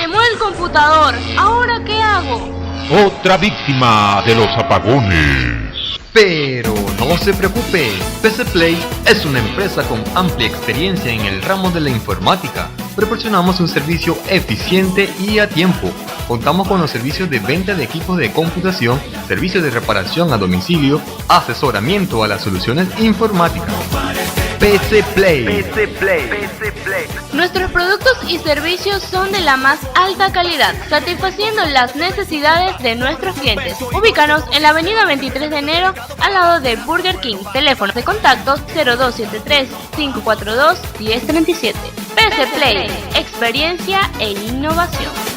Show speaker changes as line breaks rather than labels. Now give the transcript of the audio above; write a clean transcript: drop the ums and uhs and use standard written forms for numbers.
quemó el computador. ¿Ahora qué hago?
Otra víctima de los apagones.
Pero no se preocupe, PC Play es una empresa con amplia experiencia en el ramo de la informática. Proporcionamos un servicio eficiente y a tiempo. Contamos con los servicios de venta de equipos de computación, servicios de reparación a domicilio, asesoramiento a las soluciones informáticas. PC Play.
Nuestros productos y servicios son de la más alta calidad, satisfaciendo las necesidades de nuestros clientes. Ubícanos en la avenida 23 de enero, al lado de Burger King. Teléfonos de contacto 0273-542-1037. PC Play, experiencia e innovación.